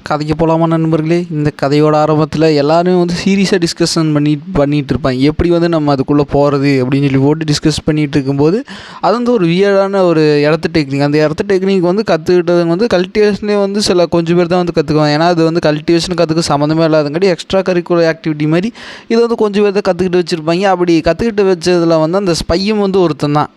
கதைக்கு போகலாமா நண்பர்களே? இந்த கதையோட ஆரம்பத்தில் எல்லாரும் வந்து சீரியஸாக டிஸ்கஷன் பண்ணிகிட்டு இருப்பாங்க. எப்படி வந்து நம்ம அதுக்குள்ளே போகிறது அப்படின்னு சொல்லி போட்டு டிஸ்கஸ் பண்ணிகிட்டு இருக்கும்போது, அது வந்து ஒரு வியர்டான ஒரு இடத்து டெக்னிக். அந்த இடத்து டெக்னிக் வந்து கற்றுக்கிட்டது வந்து கல்டிவேஷனே வந்து சில கொஞ்சம் பேர் தான் வந்து கற்றுக்குவாங்க. ஏன்னா அது வந்து கல்டிவேஷன் கற்றுக்க சம்மந்தமே இல்லாதங்காட்டி எக்ஸ்ட்ரா கரிக்குலர் ஆக்டிவிட்டி மாதிரி இது வந்து கொஞ்சம் பேர் தான் கற்றுக்கிட்டு வச்சுருப்பாங்க. அப்படி கற்றுக்கிட்டு வச்சதில் வந்து அந்த ஸ்பையும் வந்து ஒருத்தன் தான்.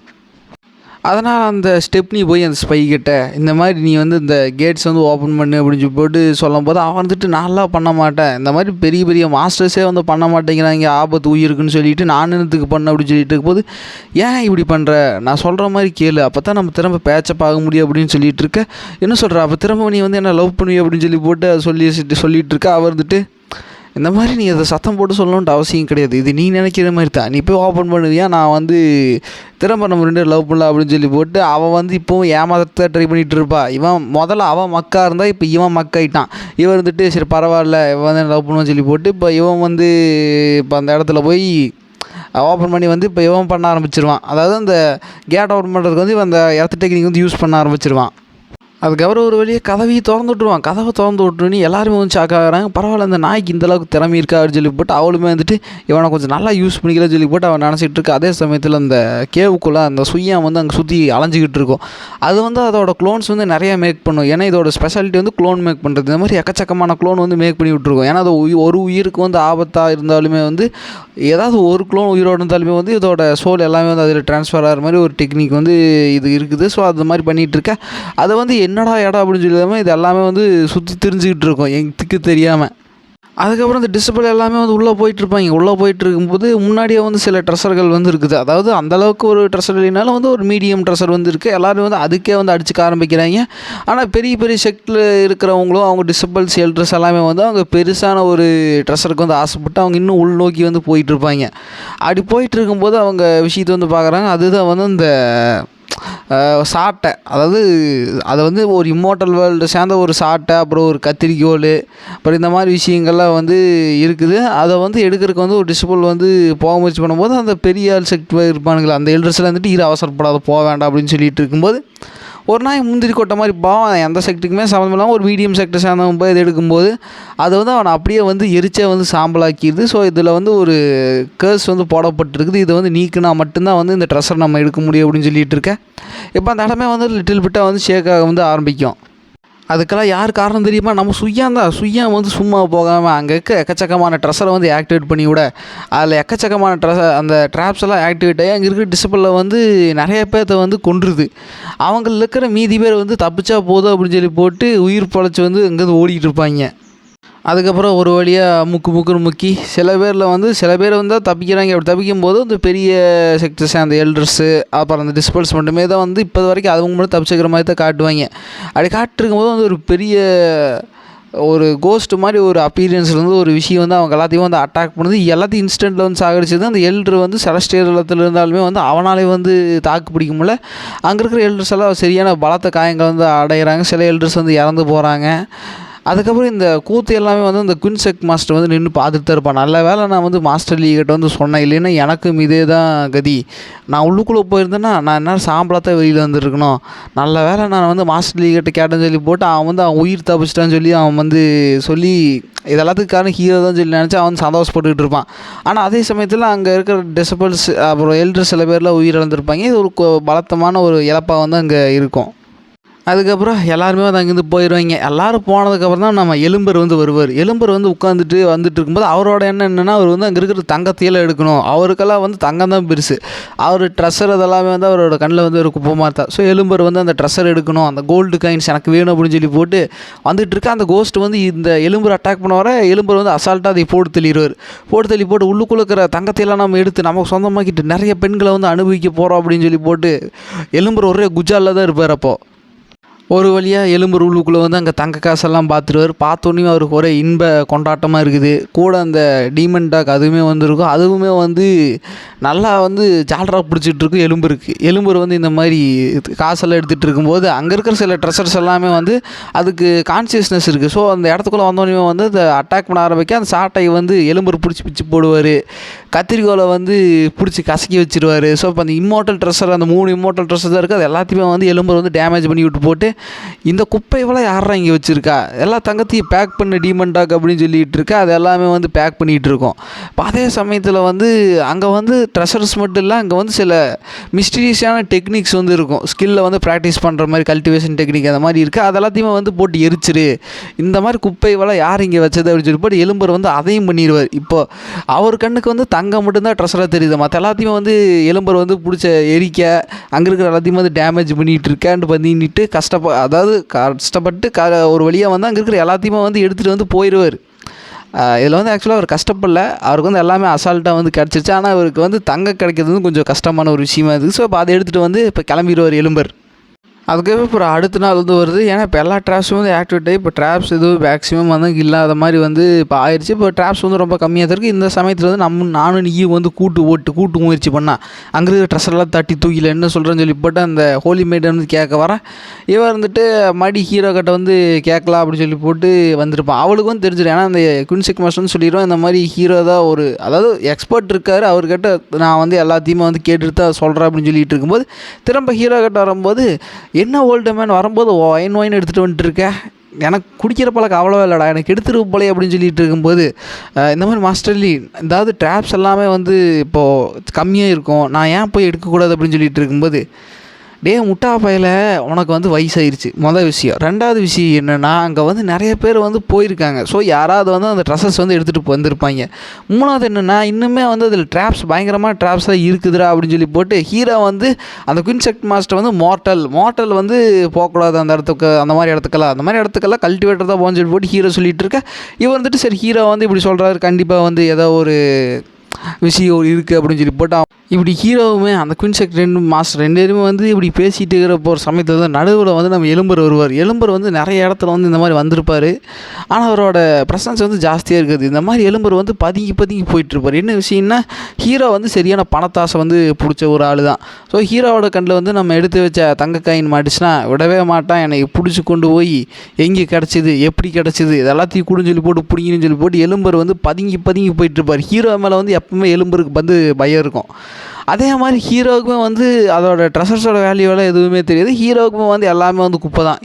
அதனால் அந்த ஸ்டெப்னி போய் அந்த ஸ்பை கிட்ட இந்த மாதிரி நீ வந்து இந்த கேட்ஸ் வந்து ஓப்பன் பண்ணு அப்படின்னு சொல்லி போட்டு சொல்லும்போது அவன் வந்துட்டு நான்லாம் பண்ண மாட்டேன், இந்த மாதிரி பெரிய பெரிய மாஸ்டர்ஸே வந்து பண்ண மாட்டேங்கிறாங்க, ஆபத்து உயிருக்குன்னு சொல்லிட்டு நான் என்னத்துக்கு பண்ண அப்படின்னு சொல்லிட்டு இருக்கும்போது, ஏன் இப்படி பண்ணுற, நான் சொல்கிற மாதிரி கேளு, அப்போ தான் நம்ம திரும்ப பேச்சப் ஆக முடியும் அப்படின்னு சொல்லிட்டு இருக்க. என்ன சொல்கிற, அப்போ திரும்ப நீ வந்து என்ன லவ் பண்ணுவி அப்படின்னு சொல்லி போட்டு சொல்லிட்டு இருக்க. அவர் வந்துட்டு இந்த மாதிரி நீ அதை சத்தம் போட்டு சொல்லணுன்ட்டு அவசியம் கிடையாது, இது நீ நினைக்கிற மாதிரி தான், நீ போய் ஓப்பன் பண்ணுவியா, நான் வந்து திரும்ப நம்ம ரெண்டு லவ் பண்ணலாம் அப்படின்னு சொல்லி போட்டு அவன் வந்து இப்போவும் ஏமாத்த ட்ரை பண்ணிகிட்டு இருப்பா. இவன் முதல்ல அவன் மக்கா இருந்தால் இப்போ இவன் மக்காயிட்டான். இவன் வந்துட்டு சரி பரவாயில்ல இவன் வந்து லவ் பண்ணுவான்னு சொல்லி போட்டு இப்போ இவன் வந்து இப்போ அந்த இடத்துல போய் ஓப்பன் பண்ணி வந்து இப்போ இவன் பண்ண ஆரம்பிச்சிருவான். அதாவது அந்த கேட் ஓப்பன் பண்ணுறதுக்கு வந்து இவன் அந்த இடத்து டெக்னிக் வந்து யூஸ் பண்ண ஆரம்பிச்சிருவான். அதுக்கப்புறம் ஒரு வழியே கதவையை திறந்து விட்ருவான். கதவை திறந்து விட்டுருன்னு எல்லாருமே வந்து ஷாக் ஆகிறாங்க. பரவாயில்ல இந்த நாய்க்கு இந்தளவுக்கு திறமை இருக்கா அப்படின்னு சொல்லி போட்டு அவளுமே வந்துட்டு இவனை கொஞ்சம் நல்லா யூஸ் பண்ணிக்கலாம்னு சொல்லி போட்டு அவன் நினச்சிட்டு இருக்கு. அதே சமயத்தில் அந்த கேவுக்குள்ளே அந்த சுய்யம் வந்து அங்கே சுற்றி அலைஞ்சிக்கிட்டு இருக்கும். அது வந்து அதோட க்ளோன்ஸ் வந்து நிறையா மேக் பண்ணும். ஏன்னா இதோட ஸ்பெஷாலிட்டி வந்து க்ளோன் மேக் பண்ணுறது. இந்த மாதிரி எக்கச்சக்கமான க்ளோன் வந்து மேக் பண்ணி விட்ருக்கும். ஏன்னா அது ஒரு உயிருக்கு வந்து ஆபத்தாக இருந்தாலுமே வந்து ஏதாவது ஒரு க்ளோன் உயிரோடு இருந்தாலுமே வந்து இதோட சோல் எல்லாமே வந்து அதில் ட்ரான்ஸ்ஃபர் ஆகிற மாதிரி ஒரு டெக்னிக் வந்து இது இருக்குது. ஸோ அது மாதிரி பண்ணிகிட்டு இருக்க. அதை வந்து என்னடா இடம் அப்படின்னு சொல்லாமல் இது எல்லாமே வந்து சுற்றி தெரிஞ்சுக்கிட்டு இருக்கும் எங்களுக்கு தெரியாமல். அதுக்கப்புறம் இந்த டிஸ்பிளே எல்லாமே வந்து உள்ளே போயிட்டுருப்பாங்க. உள்ளே போயிட்டு இருக்கும்போது முன்னாடியே வந்து சில ட்ரெஷர்கள் வந்து இருக்குது. அதாவது அந்தளவுக்கு ஒரு ட்ரெஷர் இல்லைனாலும் வந்து ஒரு மீடியம் ட்ரெஷர் வந்து இருக்குது. எல்லோரும் வந்து அதுக்கே வந்து அடிச்சுக்க ஆரம்பிக்கிறாங்க. ஆனால் பெரிய பெரிய செக்டில் இருக்கிறவங்களும் அவங்க டிசபிள்ஸ் எல்ட்ரஸ் எல்லாமே வந்து அவங்க பெருசான ஒரு ட்ரெஷருக்கு வந்து ஆசைப்பட்டு அவங்க இன்னும் உள்நோக்கி வந்து போயிட்டுருப்பாங்க. அப்படி போயிட்டு இருக்கும்போது அவங்க விஷயத்தை வந்து பார்க்குறாங்க. அதுதான் வந்து இந்த சாட்டை, அதாவது அதை வந்து ஒரு இம்மோர்டல் வேர்ல்டு சேர்ந்த ஒரு சாட்டை, அப்புறம் ஒரு கத்திரிக்கோல், அப்புறம் இந்த மாதிரி விஷயங்கள்லாம் வந்து இருக்குது. அதை வந்து எடுக்கிறதுக்கு வந்து ஒரு டிசபிள் வந்து போக முயற்சி பண்ணும்போது அந்த பெரிய ஆள் செக்ட் இருப்பானுங்களா அந்த எல்ட்ரஸில் வந்துட்டு அவசரப்படாத போக வேண்டாம் அப்படின்னு சொல்லிட்டு இருக்கும்போது ஒரு நாய் முந்திரி கொட்டை மாதிரி பாவம் எந்த செக்ட்டுக்குமே சம்மந்தம் இல்லாமல் ஒரு மீடியம் செக்டர் சேர்ந்தவன் போய் இது எடுக்கும்போது அது வந்து அவனை அப்படியே வந்து எரிச்சே வந்து சாம்பலாக்கிடுது. ஸோ இதில் வந்து ஒரு கேர்ஸ் வந்து போடப்பட்டிருக்குது. இதை வந்து நீக்கினா மட்டும்தான் வந்து இந்த ட்ரெஷர் நம்ம எடுக்க முடியும் அப்படின்னு சொல்லிட்டு இருக்கேன். இப்போ அந்த இடமே வந்து லிட்டில் பிட்டாக வந்து ஷேக்காக வந்து ஆரம்பிக்கும். அதுக்கெல்லாம் யார் காரணம் தெரியுமா? நம்ம சுய்யம் வந்து சும்மா போகாமல் அங்கே இருக்க எக்கச்சக்கமான ட்ரெஸ்ஸரை வந்து ஆக்டிவேட் பண்ணி விட அதில் எக்கச்சக்கமான அந்த ட்ராப்ஸ் எல்லாம் ஆக்டிவேட் ஆகி அங்கே இருக்கிற டிசிபிளில் வந்து நிறைய பேர்த்த வந்து கொன்றுது. அவங்களில் இருக்கிற மீதி பேர் வந்து தப்பிச்சா போதும் அப்படின்னு சொல்லி போட்டு உயிர் பொழைச்சி வந்து அங்கேருந்து ஓடிக்கிட்டு இருப்பாங்க. அதுக்கப்புறம் ஒரு வழியாக முக்குன்னு முக்கி சில பேர் வந்து தப்பிக்கிறாங்க. அப்படி தப்பிக்கும்போது இந்த பெரிய செக்டர்ஸ் அந்த எல்டர்ஸு அப்புறம் அந்த டிஸ்பல்ஸ் மட்டுமே தான் வந்து இப்போ வரைக்கும் அவங்க மட்டும் தப்பிச்சுக்கிற மாதிரி தான் காட்டுவாங்க. அப்படி காட்டிருக்கும்போது வந்து ஒரு பெரிய ஒரு கோஸ்ட் மாதிரி ஒரு அப்பீரியன்ஸில் வந்து ஒரு விஷயம் வந்து அவங்க எல்லாத்தையும் வந்து அட்டாக் பண்ணுது. எல்லாத்தையும் இன்ஸ்டண்ட்டில் வந்து சாகடிச்சது. அந்த எல்டர் வந்து செலஸ்டியல் இடத்துல இருந்தாலுமே வந்து அவனாலே வந்து தாக்கு பிடிக்க முடியல. அங்கே இருக்கிற எல்டர்ஸ் எல்லாம் சரியான பலத்த காயங்கள் வந்து அடைகிறாங்க. சில எல்டர்ஸ் வந்து இறந்து போகிறாங்க. அதுக்கப்புறம் இந்த கூத்து எல்லாமே வந்து இந்த குயின்செக் மாஸ்டர் வந்து நின்று பார்த்துட்டு தான் இருப்பான். நல்ல வேலை நான் வந்து மாஸ்டர் லீகிட்ட வந்து சொன்னேன், இல்லைன்னா எனக்கும் இதே தான் கதி. நான் உள்ளுக்குள்ளே போயிருந்தேன்னா நான் என்ன சாம்பலாத்தான் வெளியில் வந்துருக்கணும். நல்ல வேலை நான் வந்து மாஸ்டர் லீகிட்ட கேட்டேன்னு சொல்லி போட்டு அவன் உயிர் தப்பிச்சிட்டான்னு சொல்லி அவன் வந்து சொல்லி இதெல்லாத்துக்கு காரணம் ஹீரோ தான் சொல்லி நினச்சி அவன் சந்தோஷப்பட்டுக்கிட்டு இருப்பான். ஆனால் அதே சமயத்தில் அங்கே இருக்கிற டிசபிள்ஸ் அப்புறம் எல்டர் சில பேரில் உயிர் இழந்திருப்பாங்க. இது ஒரு பலத்தமான ஒரு இழப்பாக வந்து அங்கே இருக்கும். அதுக்கப்புறம் எல்லாருமே வந்து அங்கேருந்து போயிடுவாங்க. எல்லோரும் போனதுக்கப்புறம் தான் நம்ம எலும்பர் வந்து வருவார். எலும்பர் வந்து வந்துட்டு இருக்கும்போது அவரோட எண்ணம் என்னென்னா அவர் வந்து அங்கே இருக்கிற தங்கத்தையெல்லாம் எடுக்கணும். அவருக்கெல்லாம் வந்து தங்கம் தான் பெருசு. அவர் ட்ரெஷர் அதெல்லாமே வந்து அவரோட கண்ணில் வந்து ஒரு குப்பமாக இருந்தார். ஸோ எலும்பர் வந்து அந்த ட்ரெஷர் எடுக்கணும், அந்த கோல்டு காயின்ஸ் எனக்கு வேணும் அப்படின்னு சொல்லி போட்டு வந்துட்டு இருக்க. அந்த கோஸ்ட் வந்து இந்த எலும்பர் அட்டாக் பண்ண வர எலும்பர் வந்து அசால்ட்டாக அதை போட்டு போட்டு உள்ளுக்குள்ள இருக்கிற தங்கத்தையெல்லாம் நம்ம எடுத்து நமக்கு சொந்தமாக்கிட்டு நிறைய பெண்களை வந்து அனுபவிக்க போகிறோம் அப்படின்னு சொல்லி போட்டு எலும்பர் ஒரே குஜாலில் தான் இருப்பார். அப்போது ஒரு வழியாக எலும்பு உள்ளுக்குள்ளே வந்து அங்கே தங்க காசெல்லாம் பார்த்துருவார். பார்த்தோன்னே அவருக்கு ஒரே இன்ப கொண்டாட்டமாக இருக்குது. கூட அந்த டீமன் டாக் அதுவுமே வந்துருக்கும். அதுவுமே வந்து நல்லா வந்து ஜாலராக பிடிச்சிட்ருக்கும் எலும்பர் வந்து இந்த மாதிரி காசெல்லாம் எடுத்துகிட்டு இருக்கும்போது அங்கே இருக்கிற சில ட்ரெஷர்ஸ் எல்லாமே வந்து அதுக்கு கான்சியஸ்னஸ் இருக்குது. ஸோ அந்த இடத்துக்குள்ளே வந்தோடனே வந்து அதை அட்டாக் பண்ண ஆரம்பிக்க அந்த சாட்டை வந்து எலும்பர் பிடிச்சி போடுவார். கத்திரிக்கோலை வந்து பிடிச்சி கசக்கி வச்சிருவார். ஸோ இப்போ அந்த இம்மோர்டல் ட்ரெஷர் அந்த 3 இம்மோர்டல் ட்ரெஷர் தான் இருக்குது. அது எல்லாத்தையுமே வந்து எலும்பர் வந்து டேமேஜ் பண்ணி விட்டு போட்டு இந்த குப்பையெல்லாம் யாரா இங்கே வச்சுருக்கா, எல்லா தங்கத்தையும் பேக் பண்ண டீமன் டாக் அப்படின்னு சொல்லிகிட்டு இருக்கா. அது எல்லாமே வந்து பேக் பண்ணிகிட்டு இருக்கோம். இப்போ அதே சமயத்தில் வந்து அங்கே வந்து ட்ரெஷர்ஸ் மட்டும் இல்லை, அங்கே வந்து சில மிஸ்டீரியஸான டெக்னிக்ஸ் வந்து இருக்கும். ஸ்கில்லை வந்து ப்ராக்டிஸ் பண்ணுற மாதிரி கல்டிவேஷன் டெக்னிக் அந்த மாதிரி இருக்குது. அதெல்லாத்தையுமே வந்து போட்டு எரிச்சிரு, இந்த மாதிரி குப்பையெல்லாம் யார் இங்கே வச்சது அப்படின்னு சொல்லி போட்டு எலும்பர் வந்து அதையும் பண்ணிடுவார். இப்போ அவர் கண்ணுக்கு வந்து தங்கம் மட்டும்தான் ட்ரெஷராக தெரியுது, மற்ற எல்லாத்தையுமே வந்து எலும்பர் வந்து பிடிச்ச எரிக்க அங்கே இருக்கிற எல்லாத்தையும் வந்து டேமேஜ் பண்ணிகிட்டு இருக்கான்னு பண்ணிட்டு அதாவது கஷ்டப்பட்டு ஒரு வழியாக வந்து அங்கே இருக்கிற எல்லாத்தையுமே வந்து எடுத்துகிட்டு வந்து போயிடுவார். இதில் வந்து ஆக்சுவலாக அவர் கஷ்டப்படல, அவருக்கு வந்து எல்லாமே அசால்ட்டாக வந்து கிடச்சிருச்சு. ஆனால் அவருக்கு வந்து தங்கம் கிடைக்கிறது வந்து கொஞ்சம் கஷ்டமான ஒரு விஷயமா இருக்குது. ஸோ இப்போ அதை எடுத்துகிட்டு வந்து இப்போ கிளம்பிடுவார் எலும்பர். அதுக்கப்புறம் இப்போ அடுத்த நாள் வந்து வருது. ஏன்னா இப்போ எல்லா ட்ராப்ஸும் வந்து ஆக்டிவேட் ஆகி இப்போ ட்ராப்ஸ் எதுவும் மேக்ஸிமம் வந்து இல்லாத மாதிரி வந்து இப்போ ஆயிடுச்சு. இப்போ ட்ராப்ஸ் வந்து ரொம்ப கம்மியாக தான் இருக்குது. இந்த சமயத்தில் வந்து நானும் நீயும் வந்து கூட்டு முயற்சி பண்ணால் அங்கே இருக்கிற ட்ரெஸ்ஸெல்லாம் தட்டி தூக்கில என்ன சொல்கிறேன்னு சொல்லி போட்டு அந்த ஹோலி மேட் வந்து கேட்க வரேன். இவன் இருந்துட்டு மடி ஹீரோ கிட்ட வந்து கேட்கலாம் அப்படின்னு சொல்லி போட்டு வந்திருப்பான். அவளுக்கு வந்து தெரிஞ்சிடும். ஏன்னா அந்த குயின்சிக் மாஸ்டர்னு சொல்லிடுவோம், இந்த மாதிரி ஹீரோ தான் அதாவது எக்ஸ்பர்ட் இருக்கார், அவர்கிட்ட நான் வந்து எல்லாத்தையுமே வந்து கேட்டுட்டு தான் சொல்கிறேன் அப்படின்னு சொல்லிட்டு இருக்கும்போது திரும்ப ஹீரோ கிட்ட வரும்போது, என்ன ஓல்டு மேன் வரும்போது ஒயின் எடுத்துகிட்டு வந்துட்டு இருக்கேன், எனக்கு குடிக்கிற பழக்கம் அவ்வளோ இல்லைடா, எனக்கு எடுத்துகிட்டு போலே அப்படின்னு சொல்லிட்டு இருக்கும்போது இந்த மாதிரி மாஸ்டர்லி அதாவது ட்ராப்ஸ் எல்லாமே வந்து இப்போது கம்மியாக இருக்கும், நான் ஏன் போய் எடுக்கக்கூடாது அப்படின்னு சொல்லிட்டு இருக்கும்போது, முட்டா பையில் உனக்கு வந்து வயசாயிருச்சு மொதல் விஷயம். ரெண்டாவது விஷயம் என்னென்னா அங்கே வந்து நிறைய பேர் வந்து போயிருக்காங்க. ஸோ யாராவது வந்து அந்த ட்ரெஸ்ஸஸ் வந்து எடுத்துகிட்டு வந்திருப்பாங்க. மூணாவது என்னென்னா இன்னுமே வந்து அதில் ட்ராப்ஸ் பயங்கரமாக ட்ராப்ஸாக இருக்குதுடா அப்படின்னு சொல்லி போட்டு ஹீரோ வந்து அந்த குயின்செக்ட் மாஸ்டர் வந்து மார்ட்டல் வந்து போகக்கூடாது அந்த மாதிரி இடத்துக்கெல்லாம் கல்டிவேட்டர் தான் போகணும்னு சொல்லி போட்டு ஹீரோ சொல்லிகிட்டு இருக்க. இவர் வந்துட்டு சரி ஹீரோ வந்து இப்படி சொல்கிறாரு, கண்டிப்பாக வந்து ஏதோ ஒரு விஷயம் இருக்குது அப்படின்னு சொல்லி போட்டு இப்படி ஹீரோவுமே அந்த குயின்செக்ட் மாஸ்டர் ரெண்டு பேருமே வந்து இப்படி பேசிகிட்டு இருக்கிறப்போ ஒரு சமயத்தில் தான் நடுவில் வந்து நம்ம எலும்பர் வருவார். எலும்பர் வந்து நிறைய இடத்துல வந்து இந்த மாதிரி வந்திருப்பார். ஆனால் அவரோட ப்ரெசன்ஸ் வந்து ஜாஸ்தியாக இருக்குது. இந்த மாதிரி எலும்பர் வந்து பதுங்கி போயிட்டுருப்பார். என்ன விஷயம்னா ஹீரோ வந்து சரியான பணத்தாசை வந்து பிடிச்ச ஒரு ஆள் தான். ஸோ ஹீரோவோட கண்ணில் வந்து நம்ம எடுத்து வச்ச தங்க காயின் மாட்டுச்சுன்னா விடவே மாட்டான், என்னை பிடிச்சி கொண்டு போய் எங்கே கிடச்சிது, எப்படி கிடச்சிது, இது எல்லாத்தையும் கூடன்னு சொல்லி போட்டு பிடிங்கன்னு சொல்லி போட்டு எலும்பர் வந்து பதுங்கி போயிட்டுருப்பார். ஹீரோ மேலே வந்து எப்பவுமே எலும்பருக்கு வந்து பயம் இருக்கும். அதே மாதிரி ஹீரோவுக்குமே வந்து அதோட ட்ரெஷர்ஸோட வேல்யூவெல்லாம் எதுவுமே தெரியாது. ஹீரோவுக்குமே வந்து எல்லாமே வந்து குப்பை தான்.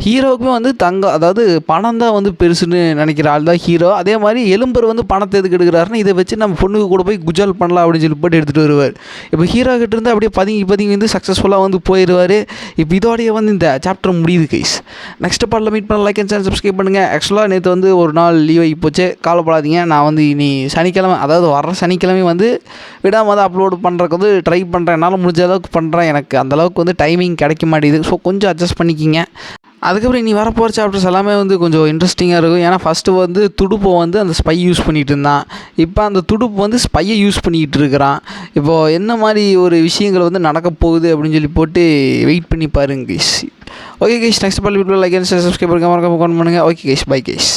ஹீரோவுக்குமே வந்து தங்கம் அதாவது பணம் தான் வந்து பெருசுன்னு நினைக்கிற ஆள் தான் ஹீரோ. அதே மாதிரி எலும்பர் வந்து பணத்தை எதுக்கு எடுக்கிறாருன்னு இதை வச்சு நம்ம பொண்ணுக்கு கூட போய் குஜால் பண்ணலாம் அப்படின்னு சொல்லி போட்டு எடுத்துகிட்டு வருவார். இப்போ ஹீரோ கிட்ட இருந்து அப்படியே பதுங்கி வந்து சக்ஸஸ்ஃபுல்லாக வந்து போயிடுவார். இப்போ இதோடைய வந்து இந்த சாப்டர் முடியுது கைஸ். நெக்ஸ்ட் பார்ட்டில் மீட் பண்ண லைக் அண்ட் சேனல் சப்ஸ்கிரைப் பண்ணுங்கள். ஆக்சுவலாக நேற்று வந்து ஒரு நாள் லீவ் ஆகி போச்சு, கவலைப்படாதீங்க. நான் வந்து இனி சனிக்கிழமை அதாவது வர சனிக்கிழமை வந்து விடாமல் தான் அப்லோடு பண்ணுறதுக்கு வந்து ட்ரை பண்ணுறேன். என்னால் முடிஞ்ச அளவுக்கு பண்ணுறேன். எனக்கு அந்தளவுக்கு வந்து டைமிங் கிடைக்க மாட்டேங்குது. ஸோ கொஞ்சம் அட்ஜஸ்ட் பண்ணிக்கிங்க. அதுக்கப்புறம் இனி வரப்போகிற சாப்டர்ஸ் எல்லாமே வந்து கொஞ்சம் இன்ட்ரெஸ்டிங்காக இருக்கும். ஏன்னா ஃபஸ்ட்டு வந்து துடுப்பை வந்து அந்த ஸ்பை யூஸ் பண்ணிகிட்டு இருந்தான். இப்போ அந்த துடுப்பு வந்து ஸ்பையை யூஸ் பண்ணிக்கிட்டு இருக்கிறான். இப்போது என்ன மாதிரி ஒரு விஷயங்கள் வந்து நடக்க போகுது அப்படின்னு சொல்லி போட்டு வெயிட் பண்ணி பாருங்க guys. Okay guys, next part video like and subscribe பண்ணுங்கள், மறக்காம கமெண்ட் பண்ணுங்கள். Okay guys, bye guys.